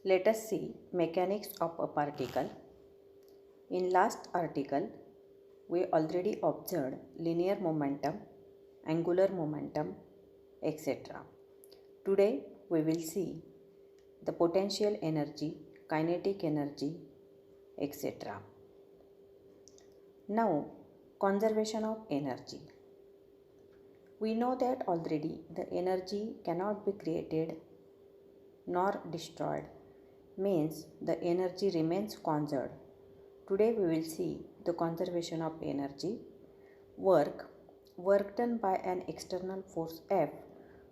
Let us see mechanics of a particle. In last article, we already observed linear momentum, angular momentum, etc. Today we will see the potential energy, kinetic energy, etc. Now, conservation of energy. We know that already the energy cannot be created nor destroyed, means the energy remains conserved. Today we will see the conservation of energy. Work done by an external force F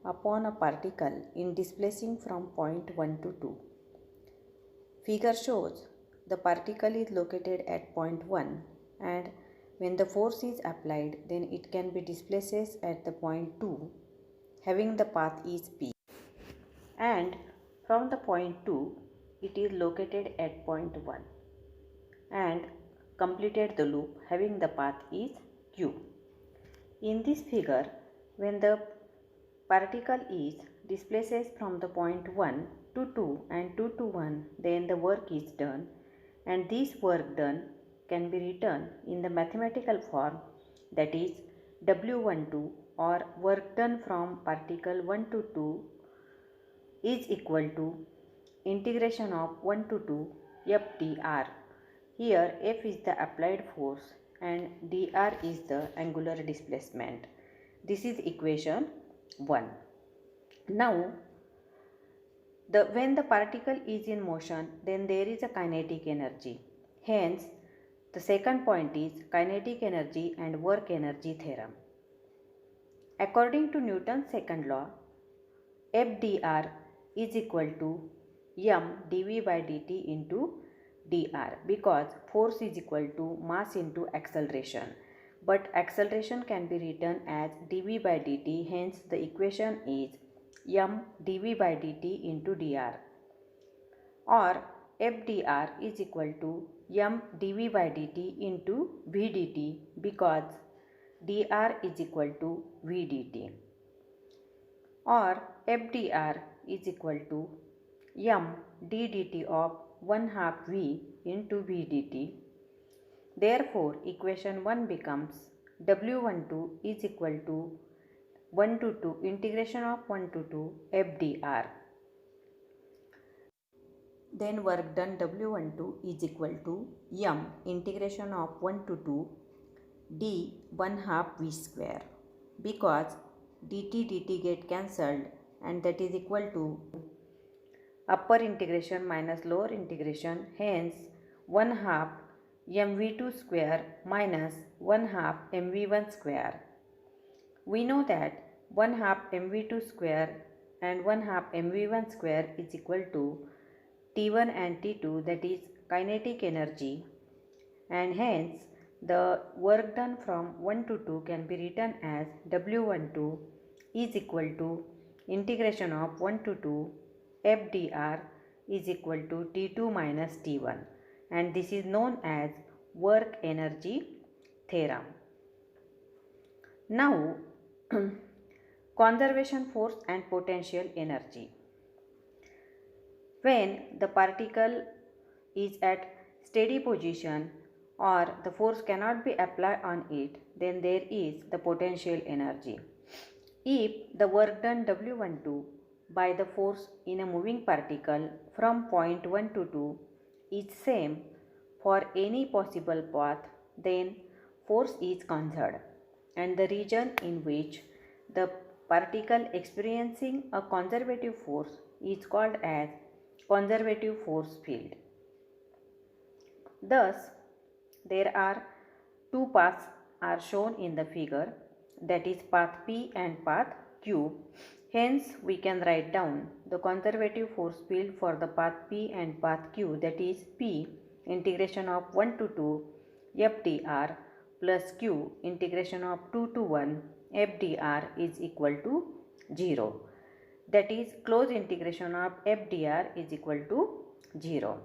upon a particle in displacing from point 1 to 2. Figure shows the particle is located at point 1 and when the force is applied then it can be displaced at the point 2 having the path is P, and from the point 2 it is located at point 1 and completed the loop having the path is Q. In this figure, when the particle is displaced from the point 1 to 2 and 2 to 1, then the work is done, and this work done can be written in the mathematical form, that is W12, or work done from particle 1 to 2 is equal to integration of 1 to 2 FdR. Here F is the applied force and dr is the angular displacement. This is equation 1. Now, when the particle is in motion, then there is a kinetic energy. Hence, the second point is kinetic energy and work energy theorem. According to Newton's second law, Fdr is equal to m dv by dt into dr, because force is equal to mass into acceleration, but acceleration can be written as dv by dt, hence the equation is m dv by dt into dr, or Fdr is equal to m dv by dt into vdt, because dr is equal to vdt, or Fdr is equal to m ddt of 1/2 v into vdt. Therefore, equation 1 becomes W12 is equal to 1 to 2 integration of 1 to 2 Fdr. Then work done W12 is equal to m integration of 1 to 2 d 1/2 v square, because dt get cancelled and that is equal to upper integration minus lower integration, hence 1/2 mv2 square minus 1/2 mv1 square. We know that 1/2 mv2 square and 1/2 mv1 square is equal to T1 and T2, that is kinetic energy, and hence the work done from 1 to 2 can be written as W12 is equal to integration of 1 to 2 Fdr is equal to T2 minus T1, and this is known as work energy theorem. Now, conservation force and potential energy. When the particle is at steady position or the force cannot be applied on it, then there is the potential energy. If the work done W12 by the force in a moving particle from point 1 to 2 is same for any possible path, then force is conserved, and the region in which the particle experiencing a conservative force is called as conservative force field. Thus, there are two paths are shown in the figure, that is path P and path Q. Hence, we can write down the conservative force field for the path P and path Q, that is P integration of 1 to 2 Fdr plus Q integration of 2 to 1 Fdr is equal to 0. That is closed integration of Fdr is equal to 0.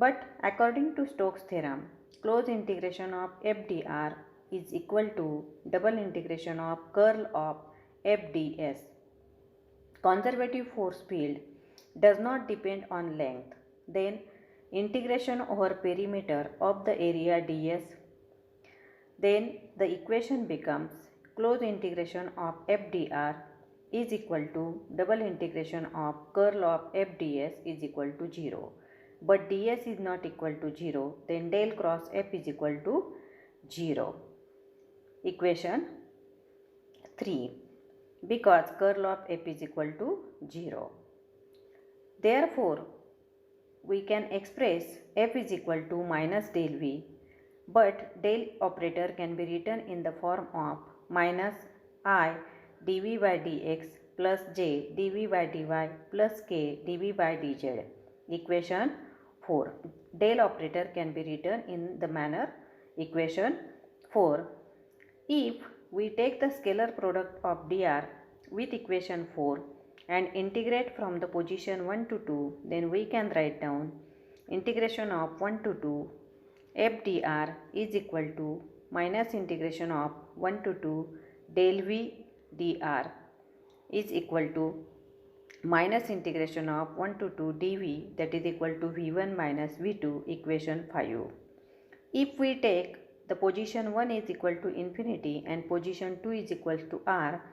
But according to Stokes theorem, closed integration of Fdr is equal to double integration of curl of Fds. Conservative force field does not depend on length, then integration over perimeter of the area ds, then the equation becomes closed integration of f dr is equal to double integration of curl of f ds is equal to 0. But ds is not equal to 0, then del cross f is equal to 0. Equation 3, because curl of f is equal to 0. Therefore, we can express f is equal to minus del v, but del operator can be written in the form of minus I dv by dx plus j dv by dy plus k dv by dz. Equation 4. Del operator can be written in the manner equation 4. If we take the scalar product of dr with equation 4 and integrate from the position 1 to 2, then we can write down integration of 1 to 2 f dr is equal to minus integration of 1 to 2 del v dr is equal to minus integration of 1 to 2 dv, that is equal to v1 minus v2. Equation 5. If we take the position 1 is equal to infinity and position 2 is equal to r,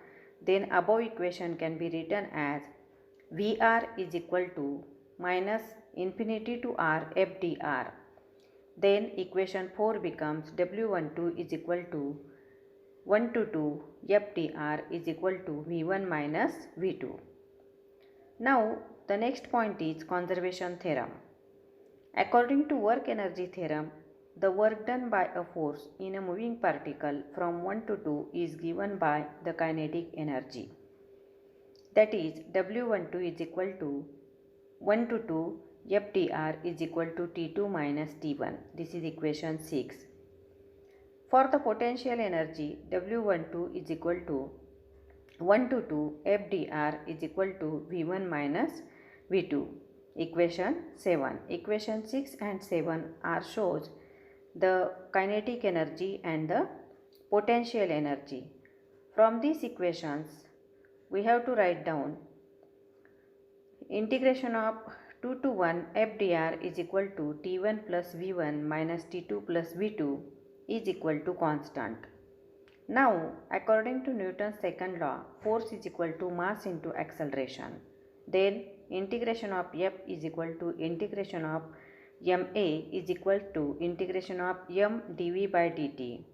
then above equation can be written as Vr is equal to minus infinity to r f dr. Then equation 4 becomes W12 is equal to 1 to 2 f dr is equal to V1 minus V2. Now the next point is conservation theorem. According to work energy theorem, the work done by a force in a moving particle from 1 to 2 is given by the kinetic energy. That is W12 is equal to 1 to 2 f dr is equal to T2 minus T1. This is equation 6. For the potential energy, W12 is equal to 1 to 2 f dr is equal to V1 minus V2. Equation 7. Equation 6 and 7 are shows the kinetic energy and the potential energy. From these equations, we have to write down integration of 2 to 1 f dr is equal to T1 plus V1 minus T2 plus V2 is equal to constant. Now, according to Newton's second law, force is equal to mass into acceleration. Then integration of f is equal to integration of ma is equal to integration of m dv by dt.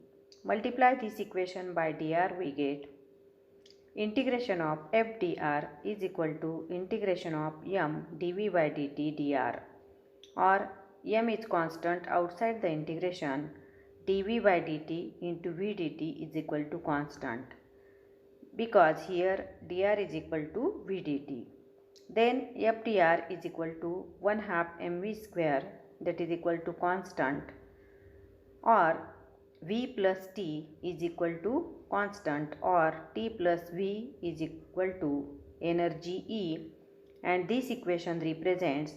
Multiply this equation by dr, we get integration of f dr is equal to integration of m dv by dt dr, or m is constant outside the integration, dv by dt into v dt is equal to constant, because here dr is equal to v dt. Then f dr is equal to 1/2 mv square, that is equal to constant, or v plus t is equal to constant, or t plus v is equal to energy E, and this equation represents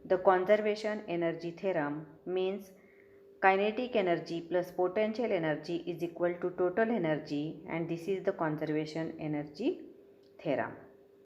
the conservation energy theorem, means kinetic energy plus potential energy is equal to total energy, and this is the conservation energy theorem.